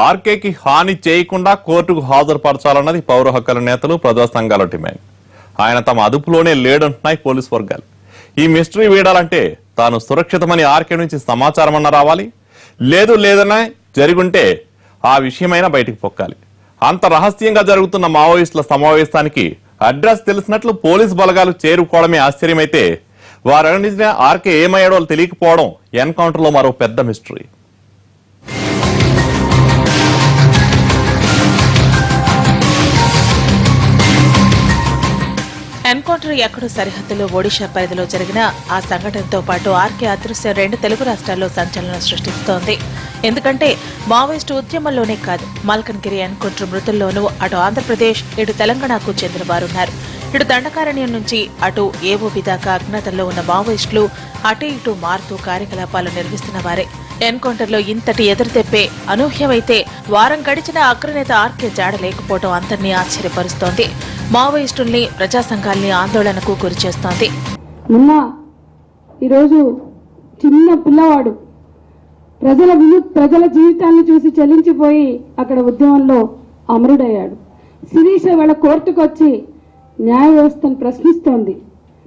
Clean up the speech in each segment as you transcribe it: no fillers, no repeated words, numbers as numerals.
ఆర్కేకి హాని చేయకుండా కోర్టుకు హాజరుపరచాలన్నది పౌర హక్కుల నేతలు ప్రజా సంఘాల డిమాండ్. ఆయన తమ అదుపులోనే లేడంటున్నాయి పోలీసు వర్గాలు. ఈ మిస్టరీ వీడాలంటే తాను సురక్షితమని ఆర్కే నుంచి సమాచారం అన్న రావాలి, లేదన్నా జరిగుంటే ఆ విషయమైనా బయటికి పొక్కాలి. అంత రహస్యంగా జరుగుతున్న మావోయిస్టుల సమావేశానికి అడ్రస్ తెలిసినట్లు పోలీసు బలగాలు చేరుకోవడమే ఆశ్చర్యమైతే వారందించిన ఆర్కే ఏమయ్యాడో తెలియకపోవడం ఎన్కౌంటర్ లో మరో పెద్ద మిస్టరీ. ఎన్కౌంటర్ ఎక్కడో సరిహద్దులో ఒడిషా పరిధిలో జరిగిన ఆ సంఘటనతో పాటు ఆర్కే అదృశ్యం 2 తెలుగు రాష్ట్రాల్లో సంచలనం సృష్టిస్తోంది. ఎందుకంటే మావోయిస్టు ఉద్యమంలోనే కాదు, మల్కన్గిరి ఎన్కౌంటర్ మృతుల్లోనూ అటు ఆంధ్రప్రదేశ్ ఇటు తెలంగాణకు చెందిన వారున్నారు. ఇటు దండకారణ్యం నుంచి అటు ఏవోబి దాకా అజ్ఞాతంలో ఉన్న మావోయిస్టులు అటు ఇటు మారుతూ కార్యకలాపాలు నిర్వహిస్తున్న వారే. ఎన్కౌంటర్లో ఇంతటి ఎదురుతెప్పే అనూహ్యమైతే వారం గడిచిన అగ్రనేత ఆర్కే జాడ లేకపోవడం అందరినీ ఆశ్చర్యపరుస్తోంది. మావోయిస్టుల్ని, ప్రజా సంఘాల్ని ఆందోళనకు గురిచేస్తోంది. మొన్న ఈరోజు చిన్న పిల్లవాడు ప్రజల జీవితాన్ని చూసి చెల్లించిపోయి అక్కడ ఉద్యమంలో అమరుడయ్యాడు. శిరీష వాళ్ళ కోర్టుకు వచ్చి న్యాయ వ్యవస్థను ప్రశ్నిస్తోంది.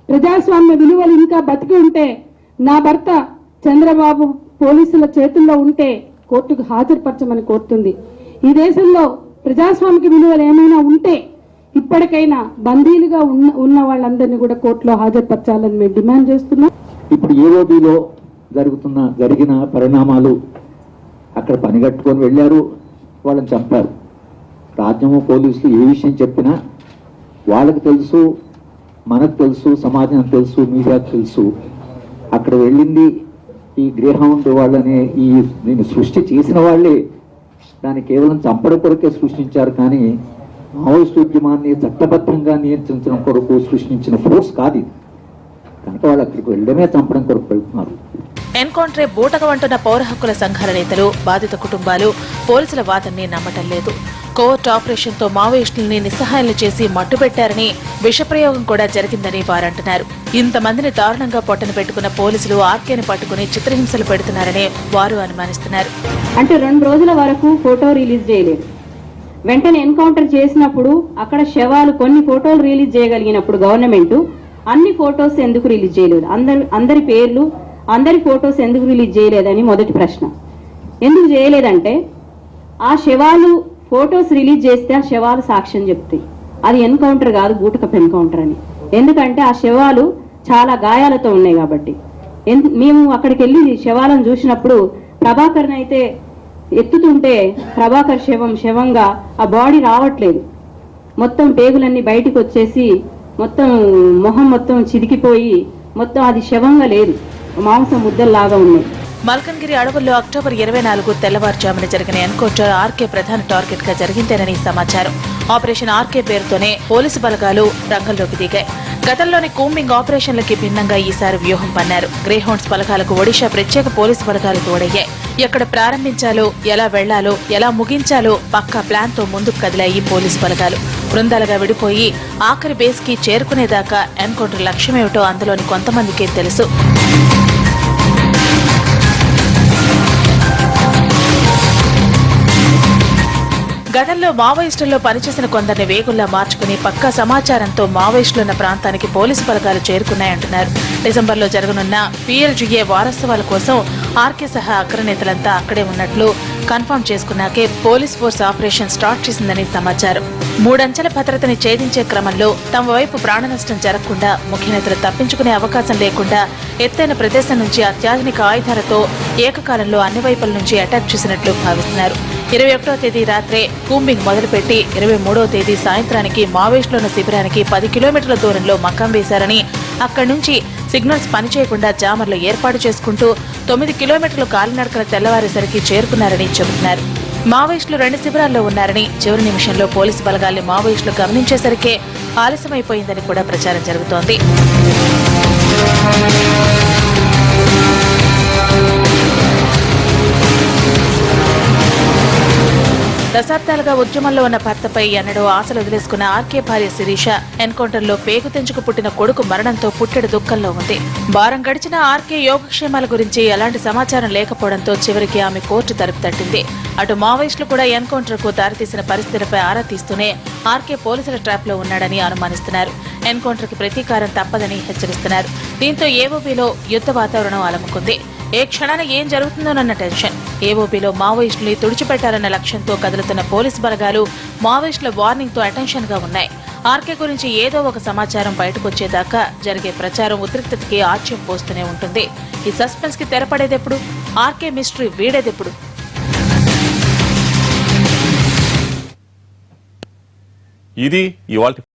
ప్రజాస్వామ్య విలువలు ఇంకా బతికి ఉంటే, నా భర్త చంద్రబాబు పోలీసుల చేతుల్లో ఉంటే కోర్టుకు హాజరుపరచమని కోరుతుంది. ఈ దేశంలో ప్రజాస్వామిక విలువలు ఏమైనా ఉంటే ఇప్పటికైనా బందీలుగా ఉన్న వాళ్ళందరినీ కూడా కోర్టులో హాజరుపరచాలని మేము డిమాండ్ చేస్తున్నాం. ఇప్పుడు ఏఓబిలో జరిగిన పరిణామాలు, అక్కడ పనిగట్టుకొని వెళ్ళారు, వాళ్ళని చంపారు. రాజ్యము పోలీసులు ఏ విషయం చెప్పినా వాళ్ళకి తెలుసు, మనకు తెలుసు, సమాజం తెలుసు, మీడియాకు తెలుసు. అక్కడ వెళ్ళింది ఈ గ్రేహౌండ్ వాళ్ళనే దీన్ని సృష్టి చేసిన వాళ్ళే దాన్ని కేవలం చంపడం కొరకే సృష్టించారు, కానీ మావోయిస్టు ఉద్యమాన్ని చట్టబద్ధంగా నియంత్రించడం కొరకు సృష్టించిన ఫోర్స్ కాదు. కనుక వాళ్ళు అక్కడికి వెళ్ళడమే చంపడం కొరకు వెళ్తున్నారు. ఎన్కౌంటరే బూటగా అంటున్న పౌర హక్కుల సంఘాల నేతలు, బాధిత కుటుంబాలు పోలీసుల వాదనని నమ్మటం లేదు. కోర్టు ఆపరేషన్ తో మావోయిస్టుల్ని నిస్సహాయాలు చేసి మట్టుబెట్టారని, విషప్రయోగం కూడా జరిగిందని వారంటున్నారు. ఇంతమందిని దారుణంగా పొట్టన పెట్టుకున్న పోలీసులు ఆర్కేని పట్టుకుని చిత్రహింసలు పెడుతున్నారని వారు అనుమానిస్తున్నారు. అంటే 2 రోజుల వరకు ఫోటో రిలీజ్ చేయలేదు. వెంటనే ఎన్కౌంటర్ చేసినప్పుడు అక్కడ శవాలు కొన్ని ఫోటోలు రిలీజ్ చేయగలిగినప్పుడు గవర్నమెంట్ అన్ని ఫోటోస్ ఎందుకు రిలీజ్ చేయలేదు? అందరి పేర్లు, అందరి ఫోటోస్ ఎందుకు రిలీజ్ చేయలేదని మొదటి ప్రశ్న. ఎందుకు చేయలేదంటే ఆ శవాలు ఫోటోస్ రిలీజ్ చేస్తే ఆ శవాలు సాక్ష్యం చెప్తాయి. అది ఎన్కౌంటర్ కాదు, బూటకపు ఎన్కౌంటర్ అని. ఎందుకంటే ఆ శవాలు చాలా గాయాలతో ఉన్నాయి కాబట్టి. మేము అక్కడికి వెళ్ళి శవాలను చూసినప్పుడు ప్రభాకర్ని అయితే ఎత్తుతుంటే ప్రభాకర్ శవంగా ఆ బాడీ రావట్లేదు. మొత్తం పేగులన్నీ బయటకు వచ్చేసి మొత్తం మొహం మొత్తం చిదికిపోయి మొత్తం అది శవంగా లేదు, మాంసం ముద్దల్లాగా ఉన్నాయి. మల్కన్గిరి అడవుల్లో అక్టోబర్ 24 తెల్లవారుజామున జరిగిన ఎన్కౌంటర్ ఆర్కే ప్రధాన టార్గెట్ గా జరిగిందేనని సమాచారం. ఆపరేషన్ ఆర్కే పేరుతోనే పోలీసు బలగాలు రంగంలోకి దిగాయి. గతంలోని కూంబింగ్ ఆపరేషన్లకి భిన్నంగా ఈసారి వ్యూహం పన్నారు. గ్రేహౌండ్స్ బలగాలకు ఒడిషా ప్రత్యేక పోలీసు బలగాలు తోడయ్యాయి. ఎక్కడ ప్రారంభించాలో, ఎలా వెళ్లాలో, ఎలా ముగించాలో పక్కా ప్లాన్ తో ముందుకు కదిలాయి పోలీసు బలగాలు. బృందాలుగా విడిపోయి ఆఖరి బేస్ కి చేరుకునేదాకా ఎన్కౌంటర్ లక్ష్యమేమిటో అందులోని కొంతమందికే తెలుసు. గతంలో మావోయిస్టుల్లో పనిచేసిన కొందరిని వేగుల్లా మార్చుకుని పక్కా సమాచారంతో మావోయిస్టులున్న ప్రాంతానికి పోలీసు బలగాలు చేరుకున్నాయంటున్నారు. డిసెంబర్లో జరగనున్న PLGA వారోత్సవాల కోసం ఆర్కే సహా అగ్రనేతలంతా అక్కడే ఉన్నట్లు కన్ఫర్మ్ చేసుకున్నాకే పోలీస్ ఫోర్స్ ఆపరేషన్ స్టార్ట్ చేసిందని సమాచారం. 3 అంచెల భద్రతని ఛేదించే క్రమంలో తమ వైపు ప్రాణ నష్టం జరగకుండా, ముఖ్యనేతలు తప్పించుకునే అవకాశం లేకుండా ఎత్తైన ప్రదేశం నుంచి అత్యాధునిక ఆయుధాలతో ఏకకాలంలో అన్ని వైపుల నుంచి అటాక్ చేసినట్లు భావిస్తున్నారు. 21వ తేదీ రాత్రే కూంబింగ్ మొదలుపెట్టి 23వ తేదీ సాయంత్రానికి మావోయిస్టులున్న శిబిరానికి 10 కిలోమీటర్ల దూరంలో మకాం వేశారని, అక్కడి నుంచి సిగ్నల్స్ పనిచేయకుండా జామర్లు ఏర్పాటు చేసుకుంటూ 9 కిలోమీటర్లు కాలినడకన తెల్లవారేసరికి చేరుకున్నారని చెబుతున్నారు. మావోయిస్టులు 2 శిబిరాల్లో ఉన్నారని, చివరి నిమిషంలో పోలీసు బలగాల్ని మావోయిస్టులు గమనించేసరికే ఆలస్యమైపోయిందని కూడా ప్రచారం జరుగుతోంది. దశాబ్దాలుగా ఉద్యమంలో ఉన్న భర్తపై ఎన్నడూ ఆశలు వదిలేసుకున్న ఆర్కే భార్య శిరీష ఎన్కౌంటర్లో పేగు తెంచుకు పుట్టిన కొడుకు మరణంతో పుట్టెడు దుఃఖంలో ఉంది. వారం గడిచిన ఆర్కే యోగక్షేమాల గురించి ఎలాంటి సమాచారం లేకపోవడంతో చివరికి ఆమె కోర్టు తలుపు తట్టింది. అటు మావోయిస్టులు కూడా ఎన్కౌంటర్ కు దారితీసిన పరిస్థితులపై ఆరా తీస్తూనే ఆర్కే పోలీసుల ట్రాప్ లో ఉన్నాడని అనుమానిస్తున్నారు. ఎన్కౌంటర్ కి ప్రతీకారం తప్పదని హెచ్చరిస్తున్నారు. దీంతో ఏవోబీలో యుద్ధ వాతావరణం అలముకుంది. ఏ క్షణాన ఏం జరుగుతుందోనన్న టెన్షన్. ఏవోబీలో మావోయిస్టుల్ని తుడిచిపెట్టాలన్న లక్ష్యంతో కదులుతున్న పోలీసు బలగాలు మావోయిస్టుల వార్నింగ్ తో అటెన్షన్ గా ఉన్నాయి. ఆర్కే గురించి ఏదో ఒక సమాచారం బయటకొచ్చేదాకా జరిగే ప్రచారం ఉద్రిక్తతకి ఆచ్యం పోస్తూనే ఉంటుంది. ఈ సస్పెన్స్ కి తెరపడేదెప్పుడు? RK mystery వీడేదెప్పుడు? ఇది ఇవాల్టి